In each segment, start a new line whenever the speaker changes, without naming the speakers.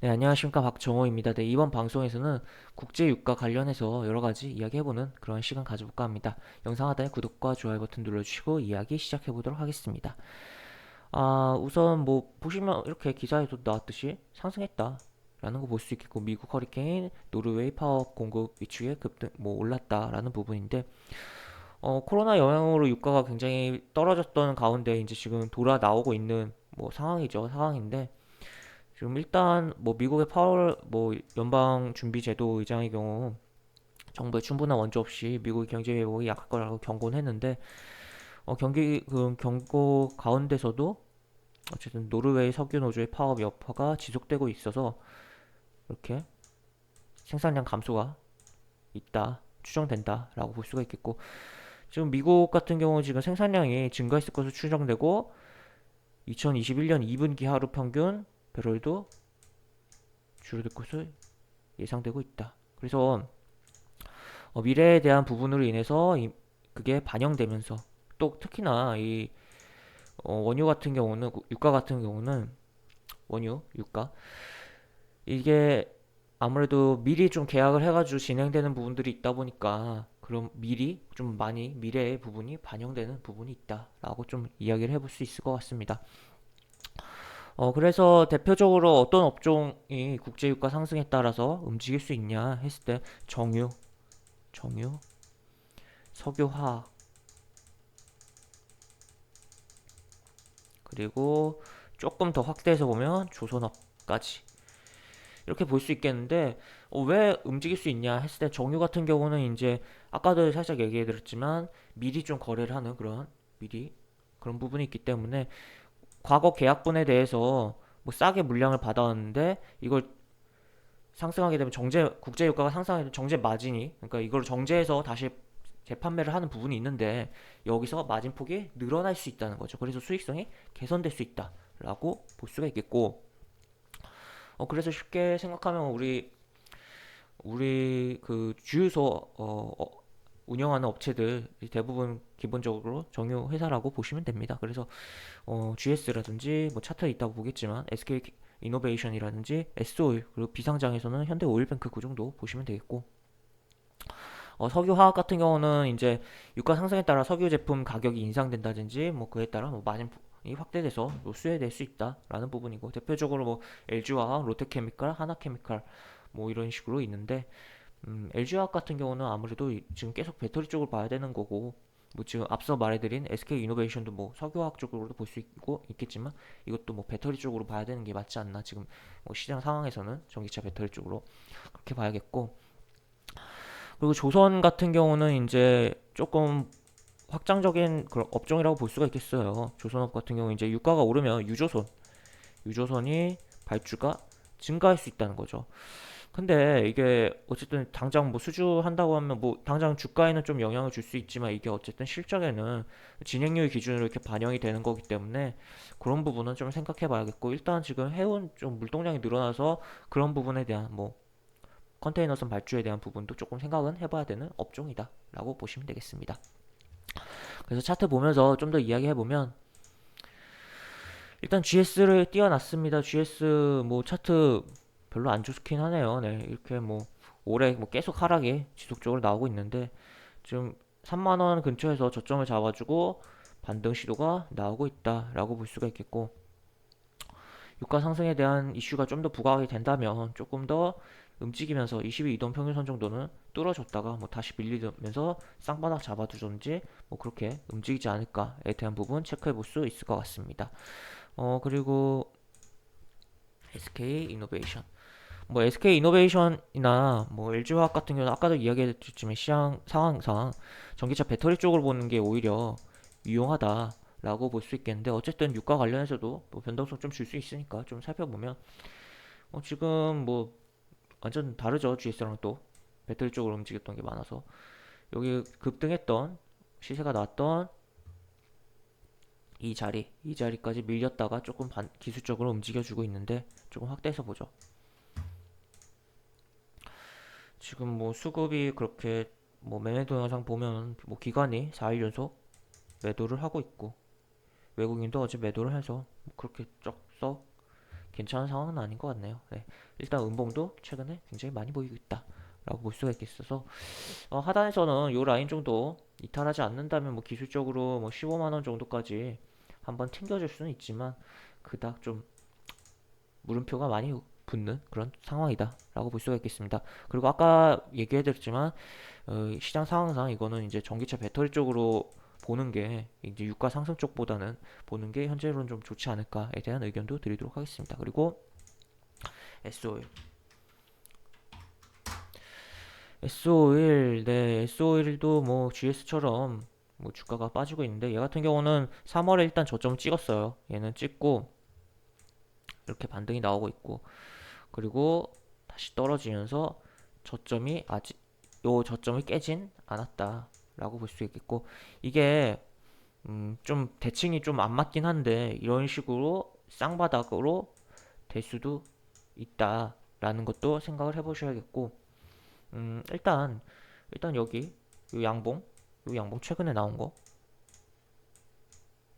네, 안녕하십니까. 박정호입니다. 네, 이번 방송에서는 국제유가 관련해서 여러 가지 이야기해보는 그런 시간 가져볼까 합니다. 영상 하단에 구독과 좋아요 버튼 눌러주시고 이야기 시작해보도록 하겠습니다. 우선 뭐 보시면 이렇게 기사에도 나왔듯이 상승했다 라는 거 볼 수 있겠고, 미국 허리케인 노르웨이 파업 공급 위축에 급등 뭐 올랐다라는 부분인데, 코로나 영향으로 유가가 굉장히 떨어졌던 가운데 이제 지금 돌아 나오고 있는 뭐 상황인데, 지금 일단 뭐 미국의 파월 뭐 연방 준비 제도 의장의 경우 정부의 충분한 원조 없이 미국의 경제 회복이 약할 거라고 경고는 했는데, 경기 그 경고 가운데서도 어쨌든 노르웨이 석유 노조의 파업 여파가 지속되고 있어서 이렇게 생산량 감소가 있다 추정된다라고 볼 수가 있겠고, 지금 미국 같은 경우 지금 생산량이 증가했을 것으로 추정되고, 2021년 2분기 하루 평균 배럴도 줄어들 것으로 예상되고 있다. 그래서 미래에 대한 부분으로 인해서 그게 반영되면서, 또 특히나 이 원유 같은 경우는, 유가 같은 경우는, 원유 유가 이게 아무래도 미리 좀 계약을 해가지고 진행되는 부분들이 있다 보니까, 그럼 미리 좀 많이 미래의 부분이 반영되는 부분이 있다라고 좀 이야기를 해볼 수 있을 것 같습니다. 그래서 대표적으로 어떤 업종이 국제유가 상승에 따라서 움직일 수 있냐 했을 때, 정유, 석유화학, 그리고 조금 더 확대해서 보면 조선업까지 이렇게 볼 수 있겠는데, 왜 움직일 수 있냐 했을 때, 정유 같은 경우는 이제 아까도 살짝 얘기해 드렸지만 미리 좀 거래를 하는 미리 그런 부분이 있기 때문에, 과거 계약분에 대해서 뭐 싸게 물량을 받아왔는데 이걸 상승하게 되면, 국제 유가가 상승하게 되면 정제 마진이, 그러니까 이걸 정제해서 다시 재판매를 하는 부분이 있는데, 여기서 마진폭이 늘어날 수 있다는 거죠. 그래서 수익성이 개선될 수 있다라고 볼 수가 있겠고, 그래서 쉽게 생각하면 우리 그 주유소 운영하는 업체들 대부분 기본적으로 정유 회사라고 보시면 됩니다. 그래서 GS라든지 뭐 차트에 있다고 보겠지만 SK 이노베이션이라든지 S오일, 그리고 비상장에서는 현대오일뱅크, 그 정도 보시면 되겠고, 석유화학 같은 경우는 이제 유가 상승에 따라 석유 제품 가격이 인상된다든지 뭐 그에 따라 뭐 마진이 확대돼서 뭐 수혜될 수 있다라는 부분이고, 대표적으로 뭐 LG화학, 롯데케미칼, 하나케미칼 뭐 이런 식으로 있는데, LG화학 같은 경우는 아무래도 지금 계속 배터리 쪽을 봐야 되는 거고, 뭐 지금 앞서 말해드린 SK이노베이션도 뭐 석유화학 쪽으로도 볼 수 있고 있겠지만, 이것도 뭐 배터리 쪽으로 봐야 되는 게 맞지 않나, 지금 뭐 시장 상황에서는 전기차 배터리 쪽으로 그렇게 봐야겠고, 그리고 조선 같은 경우는 이제 조금 확장적인 그런 업종이라고 볼 수가 있겠어요. 조선업 같은 경우 이제 유가가 오르면 유조선이 발주가 증가할 수 있다는 거죠. 근데 이게 어쨌든 당장 뭐 수주한다고 하면 뭐 당장 주가에는 좀 영향을 줄 수 있지만, 이게 어쨌든 실적에는 진행률 기준으로 이렇게 반영이 되는 거기 때문에 그런 부분은 좀 생각해 봐야겠고, 일단 지금 해운 좀 물동량이 늘어나서 그런 부분에 대한 뭐 컨테이너선 발주에 대한 부분도 조금 생각은 해봐야 되는 업종이다 라고 보시면 되겠습니다. 그래서 차트 보면서 좀 더 이야기해 보면, 일단 GS를 띄워놨습니다. GS 뭐 차트 별로 안 좋긴 하네요. 네, 이렇게 뭐 올해 뭐 계속 하락이 지속적으로 나오고 있는데, 지금 3만원 근처에서 저점을 잡아주고 반등 시도가 나오고 있다라고 볼 수가 있겠고, 유가 상승에 대한 이슈가 좀 더 부각이 된다면 조금 더 움직이면서 22 이동 평균선 정도는 뚫어줬다가 뭐 다시 밀리면서 쌍바닥 잡아두든지 뭐 그렇게 움직이지 않을까에 대한 부분 체크해 볼 수 있을 것 같습니다. 그리고 SK 이노베이션, 뭐 SK 이노베이션이나 뭐 LG화학 같은 경우는 아까도 이야기했지만 시장 상황상 전기차 배터리 쪽으로 보는 게 오히려 유용하다라고 볼 수 있겠는데, 어쨌든 유가 관련해서도 뭐 변동성 좀 줄 수 있으니까 좀 살펴보면, 지금 뭐 완전 다르죠. GS랑 또 배터리 쪽으로 움직였던 게 많아서, 여기 급등했던 시세가 나왔던 이 자리까지 밀렸다가 조금 기술적으로 움직여주고 있는데, 조금 확대해서 보죠. 지금 뭐 수급이 그렇게, 뭐 매매 동영상 보면 뭐 기관이 4일 연속 매도를 하고 있고, 외국인도 어제 매도를 해서 뭐 그렇게 썩 괜찮은 상황은 아닌 것 같네요. 네. 일단 음봉도 최근에 굉장히 많이 보이고 있다 라고 볼 수가 있겠어서 하단에서는 요 라인 정도 이탈하지 않는다면 뭐 기술적으로 뭐 15만원 정도까지 한번 튕겨줄 수는 있지만 그닥 좀 물음표가 많이 붙는 그런 상황이다 라고 볼 수가 있겠습니다. 그리고 아까 얘기해드렸지만 시장 상황상 이거는 이제 전기차 배터리 쪽으로 보는 게 이제 유가 상승 쪽보다는 보는 게 현재로는 좀 좋지 않을까에 대한 의견도 드리도록 하겠습니다. 그리고 SO일 SO일 네, SO일도 뭐 GS처럼 뭐 주가가 빠지고 있는데 얘 같은 경우는 3월에 일단 저점 찍었어요. 얘는 찍고 이렇게 반등이 나오고 있고 그리고 다시 떨어지면서 저점이 아직 요 저점을 깨진 않았다라고 볼 수 있겠고 이게 좀 대칭이 좀 안 맞긴 한데 이런 식으로 쌍바닥으로 될 수도 있다라는 것도 생각을 해보셔야겠고 일단 여기 요 양봉 최근에 나온 거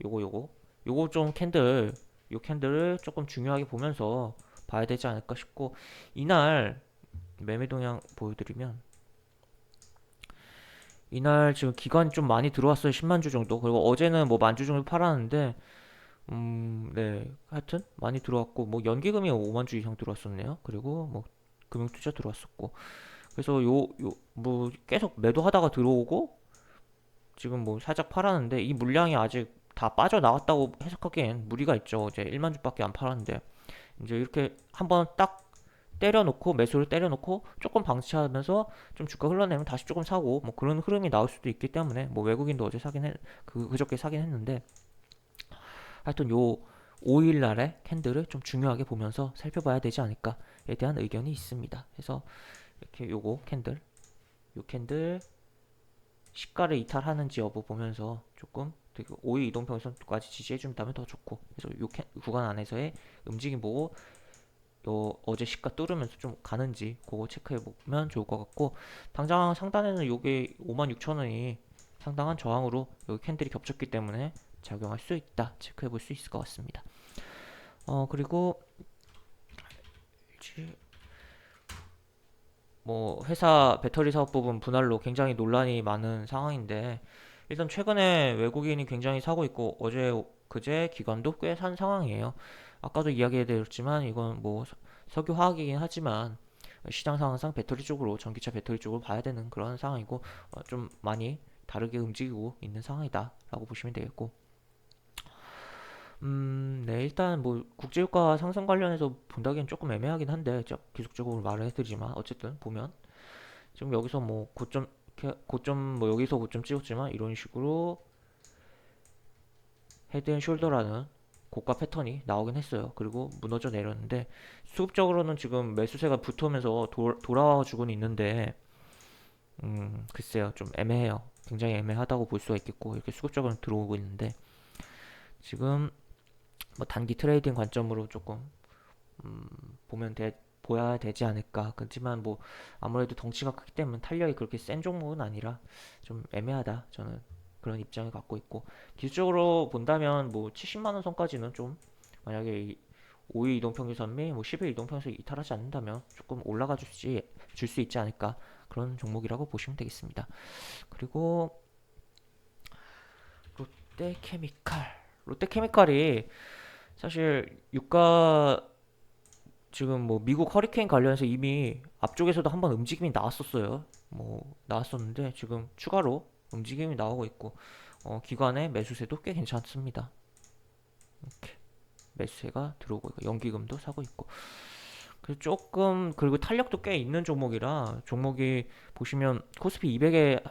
요거 좀 요 캔들을 조금 중요하게 보면서 봐야 되지 않을까 싶고 이날 매매 동향 보여드리면 이날 지금 기관이 좀 많이 들어왔어요. 10만 주 정도. 그리고 어제는 뭐 만 주 정도 팔았는데 네. 하여튼 많이 들어왔고 뭐 연기금이 5만 주 이상 들어왔었네요. 그리고 뭐 금융투자 들어왔었고. 그래서 뭐 계속 매도하다가 들어오고 지금 뭐 살짝 팔았는데 이 물량이 아직 다 빠져나왔다고 해석하기엔 무리가 있죠. 이제 1만 주밖에 안 팔았는데 이제 이렇게 한번 딱 때려놓고 매수를 때려놓고 조금 방치하면서 좀 주가 흘러내면 다시 조금 사고 뭐 그런 흐름이 나올 수도 있기 때문에 뭐 외국인도 어제 그저께 사긴 했는데 하여튼 요 5일 날의 캔들을 좀 중요하게 보면서 살펴봐야 되지 않을까에 대한 의견이 있습니다. 그래서 이렇게 요 캔들 시가를 이탈하는지 여부 보면서 조금 5일 이동평선까지 지지해준다면 더 좋고 그래서 요 구간 안에서의 움직임 보고 요 어제 시가 뚫으면서 좀 가는지 그거 체크해 보면 좋을 것 같고 당장 상단에는 요게 56,000원이 상당한 저항으로 여기 캔들이 겹쳤기 때문에 작용할 수 있다 체크해 볼 수 있을 것 같습니다. 그리고 뭐 회사 배터리 사업 부분 분할로 굉장히 논란이 많은 상황인데 일단 최근에 외국인이 굉장히 사고 있고 어제 그제 기관도 꽤 산 상황이에요. 아까도 이야기해드렸지만 이건 뭐 석유 화학이긴 하지만 시장 상황상 배터리 쪽으로 전기차 배터리 쪽으로 봐야 되는 그런 상황이고 좀 많이 다르게 움직이고 있는 상황이다라고 보시면 되겠고 네 일단 뭐 국제유가 상승 관련해서 본다기엔 조금 애매하긴 한데 제가 계속적으로 말을 해드리지만 어쨌든 보면 지금 여기서 뭐 고점 뭐 여기서 고점 찍었지만 이런 식으로 헤드앤숄더라는 고가 패턴이 나오긴 했어요. 그리고 무너져 내렸는데 수급적으로는 지금 매수세가 붙으면서 돌아와 주고는 있는데 글쎄요 좀 애매해요. 굉장히 애매하다고 볼 수가 있겠고 이렇게 수급적으로 들어오고 있는데 지금 뭐 단기 트레이딩 관점으로 조금 음, 보야 되지 않을까. 그렇지만 뭐 아무래도 덩치가 크기 때문에 탄력이 그렇게 센 종목은 아니라 좀 애매하다. 저는 그런 입장을 갖고 있고 기술적으로 본다면 뭐 70만 원 선까지는 좀 만약에 5일 이동평균선 및뭐 10일 이동평균선 이탈하지 않는다면 조금 올라가 줄 수 있지 않을까 그런 종목이라고 보시면 되겠습니다. 그리고 롯데케미칼 롯데케미칼이 사실 유가 지금 뭐 미국 허리케인 관련해서 이미 앞쪽에서도 한번 움직임이 나왔었어요. 뭐 나왔었는데 지금 추가로 움직임이 나오고 있고 기관의 매수세도 꽤 괜찮습니다. 이렇게 매수세가 들어오고 있고 연기금도 사고 있고 그리고 탄력도 꽤 있는 종목이라 종목이 보시면 코스피 200에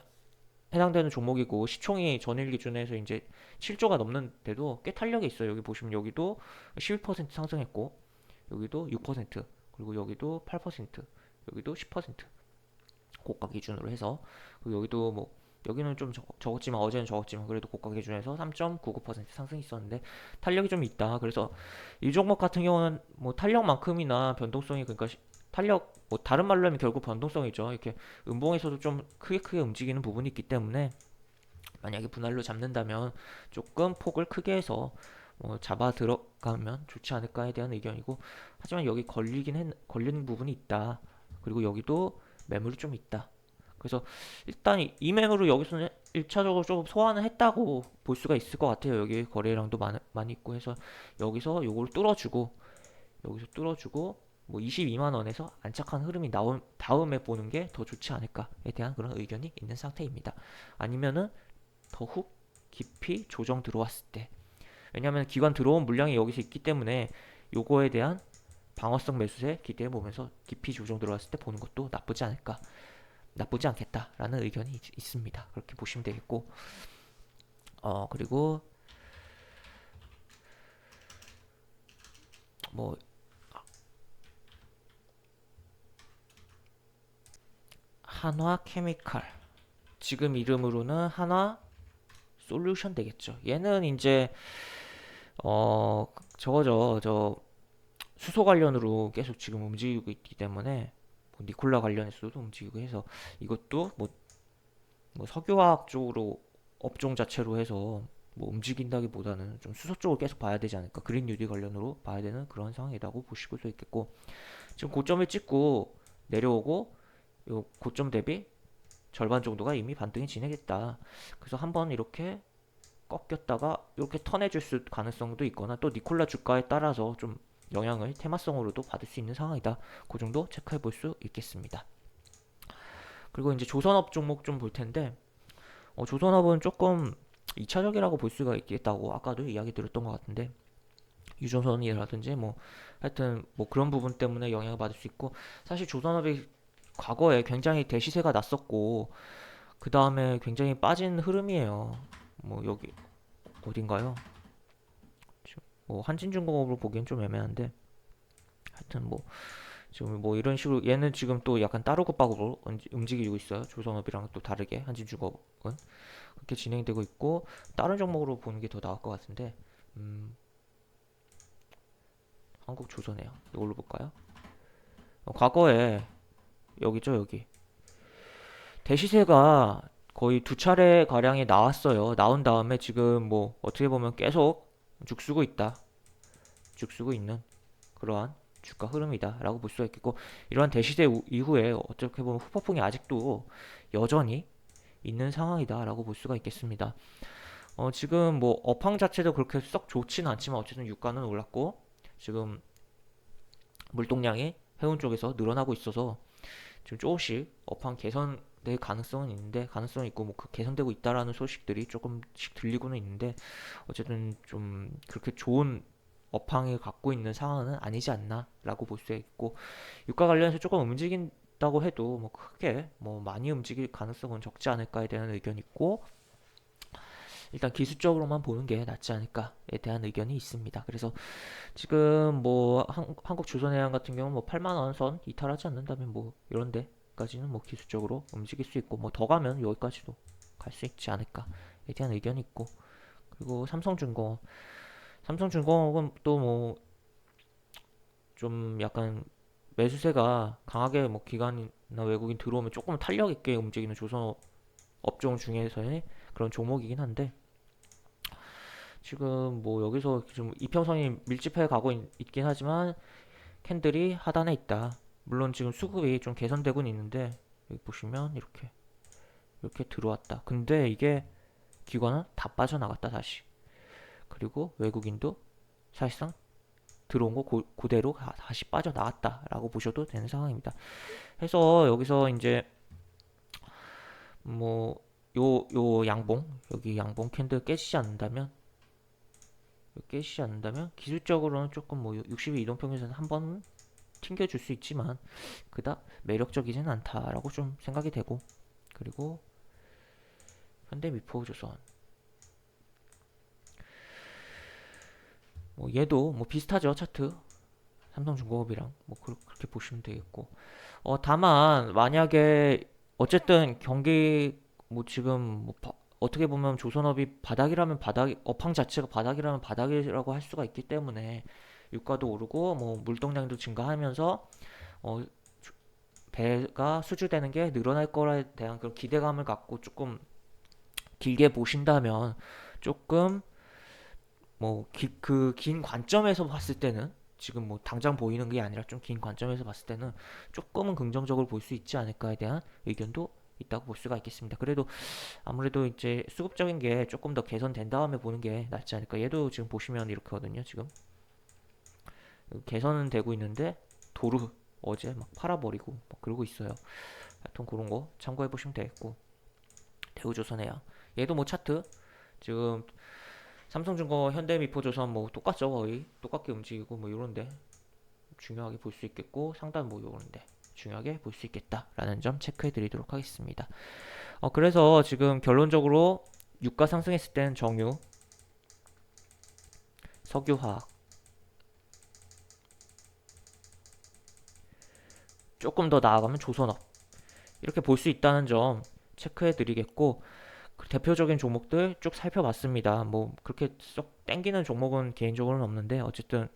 해당되는 종목이고 시총이 전일 기준에서 이제 7조가 넘는데도 꽤 탄력이 있어요. 여기 보시면 여기도 12% 상승했고 여기도 6% 그리고 여기도 8% 여기도 10% 고가 기준으로 해서 그리고 여기도 뭐 여기는 좀 적었지만 어제는 적었지만 그래도 고가 기준에서 3.99% 상승이 있었는데 탄력이 좀 있다. 그래서 이 종목 같은 경우는 뭐 탄력만큼이나 변동성이 그러니까 탄력 뭐 다른 말로 하면 결국 변동성이죠. 이렇게 음봉에서도 좀 크게 움직이는 부분이 있기 때문에 만약에 분할로 잡는다면 조금 폭을 크게 해서 잡아 들어가면 좋지 않을까에 대한 의견이고, 하지만 여기 걸리는 부분이 있다. 그리고 여기도 매물이 좀 있다. 그래서 일단 이 매물을 여기서는 1차적으로 좀 소화는 했다고 볼 수가 있을 것 같아요. 여기 거래량도 많이 있고 해서 여기서 요걸 뚫어주고, 여기서 뚫어주고 뭐 22만 원에서 안착한 흐름이 나온 다음에 보는 게 더 좋지 않을까에 대한 그런 의견이 있는 상태입니다. 아니면은 더욱 깊이 조정 들어왔을 때, 왜냐하면 기관 들어온 물량이 여기서 있기 때문에 요거에 대한 방어성 매수세 기대해 보면서 깊이 조정 들어왔을 때 보는 것도 나쁘지 않겠다라는 의견이 있습니다. 그렇게 보시면 되겠고, 그리고 뭐 한화 케미칼, 지금 이름으로는 한화 솔루션 되겠죠. 얘는 이제 저거죠. 저 수소 관련으로 계속 지금 움직이고 있기 때문에 뭐 니콜라 관련해서도 움직이고 해서 이것도 뭐 석유화학 쪽으로 업종 자체로 해서 뭐 움직인다기보다는 좀 수소 쪽을 계속 봐야 되지 않을까, 그린 뉴딜 관련으로 봐야 되는 그런 상황이라고 보시고 도 있겠고, 지금 고점을 찍고 내려오고 요 고점 대비 절반 정도가 이미 반등이 진행했다. 그래서 한번 이렇게 꺾였다가 이렇게 턴해줄 가능성도 있거나, 또 니콜라 주가에 따라서 좀 영향을 테마성으로도 받을 수 있는 상황이다. 그 정도 체크해 볼 수 있겠습니다. 그리고 이제 조선업 종목 좀 볼 텐데, 조선업은 조금 2차적이라고 볼 수가 있겠다고 아까도 이야기 드렸던 것 같은데, 유조선이라든지 뭐 하여튼 뭐 그런 부분 때문에 영향을 받을 수 있고, 사실 조선업이 과거에 굉장히 대시세가 났었고 그 다음에 굉장히 빠진 흐름이에요. 뭐 여기 어딘가요? 뭐 한진중공업으로 보기엔 좀 애매한데, 하여튼 뭐 지금 뭐 이런 식으로 얘는 지금 또 약간 따르고 빠르고 움직이고 있어요. 조선업이랑 또 다르게 한진중공업은 그렇게 진행되고 있고, 다른 종목으로 보는 게 더 나을 것 같은데, 한국조선해요. 이걸로 볼까요? 과거에 여기죠, 여기 대시세가 거의 두 차례 가량이 나왔어요. 나온 다음에 지금 뭐 어떻게 보면 계속 죽쓰고 있다. 죽쓰고 있는 그러한 주가 흐름이다라고 볼 수가 있겠고, 이러한 대시세 이후에 어떻게 보면 후폭풍이 아직도 여전히 있는 상황이다라고 볼 수가 있겠습니다. 지금 뭐 업황 자체도 그렇게 썩 좋지는 않지만 어쨌든 유가는 올랐고, 지금 물동량이 해운 쪽에서 늘어나고 있어서 지금 조금씩 업황 개선될 가능성은 있는데, 가능성이 있고 뭐 그 개선되고 있다라는 소식들이 조금씩 들리고는 있는데, 어쨌든 좀 그렇게 좋은 업황을 갖고 있는 상황은 아니지 않나라고 볼 수 있고, 유가 관련해서 조금 움직인다고 해도 뭐 크게 뭐 많이 움직일 가능성은 적지 않을까에 대한 의견이 있고, 일단 기술적으로만 보는 게 낫지 않을까에 대한 의견이 있습니다. 그래서 지금 뭐 한국조선해양 같은 경우는 뭐 8만 원 선 이탈하지 않는다면 뭐 이런 데까지는 뭐 기술적으로 움직일 수 있고, 뭐 더 가면 여기까지도 갈 수 있지 않을까에 대한 의견이 있고, 그리고 삼성중공업은 또 뭐 좀 약간 매수세가 강하게 뭐 기관이나 외국인 들어오면 조금 탄력 있게 움직이는 조선 업종 중에서의 그런 종목이긴 한데, 지금 뭐 여기서 좀 이평선이 밀집해 가고 있긴 하지만 캔들이 하단에 있다. 물론 지금 수급이 좀 개선되고 있는데, 여기 보시면 이렇게 들어왔다. 근데 이게 기관은 다 빠져나갔다 다시. 그리고 외국인도 사실상 들어온 거 그대로 다시 빠져나갔다라고 보셔도 되는 상황입니다. 해서 여기서 이제 뭐 요 양봉, 여기 양봉 캔들 깨지지 않는다면 기술적으로는 조금 뭐 60일 이동평균선 한번 튕겨줄 수 있지만 그닥 매력적이진 않다라고 좀 생각이 되고, 그리고 현대미포조선 뭐 얘도 뭐 비슷하죠, 차트. 삼성중공업이랑 뭐 그렇게 보시면 되겠고, 다만 만약에 어쨌든 경기 뭐 지금 뭐 어떻게 보면 조선업이 바닥이라면 바닥, 업황 자체가 바닥이라면 바닥이라고 할 수가 있기 때문에 유가도 오르고 뭐 물동량도 증가하면서 어, 배가 수주되는 게 늘어날 거에 대한 그런 기대감을 갖고 조금 길게 보신다면 조금 뭐 그 긴 관점에서 봤을 때는 지금 뭐 당장 보이는 게 아니라 좀 긴 관점에서 봤을 때는 조금은 긍정적으로 볼 수 있지 않을까에 대한 의견도 있다고 볼 수가 있겠습니다. 그래도 아무래도 이제 수급적인 게 조금 더 개선된 다음에 보는 게 낫지 않을까. 얘도 지금 보시면 이렇게거든요. 지금 개선은 되고 있는데 도루 어제 막 팔아버리고 막 그러고 있어요. 하여튼 그런 거 참고해 보시면 되겠고, 대우조선해양 얘도 뭐 차트 지금 삼성증권, 현대미포조선 뭐 똑같죠. 거의 똑같게 움직이고 뭐 요런데 중요하게 볼 수 있겠고, 상단 뭐 요런데 중요하게 볼 수 있겠다라는 점 체크해 드리도록 하겠습니다. 그래서 지금 결론적으로 유가 상승했을 때는 정유, 석유화학, 조금 더 나아가면 조선업 이렇게 볼 수 있다는 점 체크해 드리겠고, 그 대표적인 종목들 쭉 살펴봤습니다. 뭐 그렇게 썩 땡기는 종목은 개인적으로는 없는데 어쨌든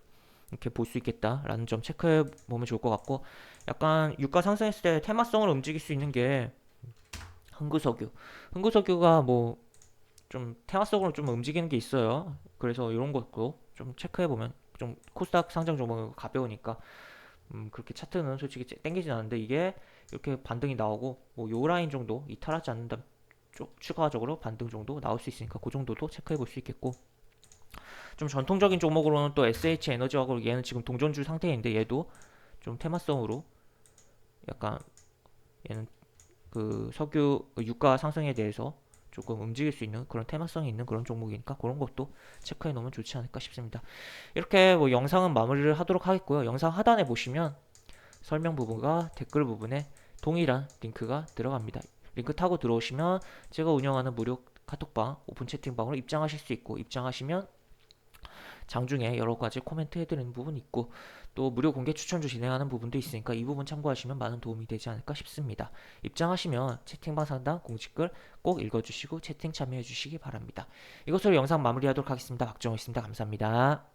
이렇게 볼 수 있겠다라는 점 체크해 보면 좋을 것 같고, 약간 유가 상승했을 때 테마성을 움직일 수 있는 게 흥구석유. 흥구석유가 뭐 좀 테마성으로 좀 움직이는 게 있어요. 그래서 이런 것도 좀 체크해 보면, 좀 코스닥 상장 종목은 가벼우니까 그렇게 차트는 솔직히 땡기진 않는데, 이게 이렇게 반등이 나오고 뭐 요 라인 정도 이탈하지 않는다 추가적으로 반등 정도 나올 수 있으니까 그 정도도 체크해 볼 수 있겠고, 좀 전통적인 종목으로는 또 SH 에너지하고 얘는 지금 동전주 상태인데 얘도 좀 테마성으로 약간, 얘는 그 석유 유가 상승에 대해서 조금 움직일 수 있는 그런 테마성이 있는 그런 종목이니까 그런 것도 체크해 놓으면 좋지 않을까 싶습니다. 이렇게 뭐 영상은 마무리를 하도록 하겠고요. 영상 하단에 보시면 설명 부분과 댓글 부분에 동일한 링크가 들어갑니다. 링크 타고 들어오시면 제가 운영하는 무료 카톡방, 오픈 채팅방으로 입장하실 수 있고, 입장하시면 장중에 여러 가지 코멘트 해드리는 부분 있고, 또 무료 공개 추천주 진행하는 부분도 있으니까 이 부분 참고하시면 많은 도움이 되지 않을까 싶습니다. 입장하시면 채팅방 상단 공지글 꼭 읽어주시고 채팅 참여해 주시기 바랍니다. 이것으로 영상 마무리하도록 하겠습니다. 박정호였습니다. 감사합니다.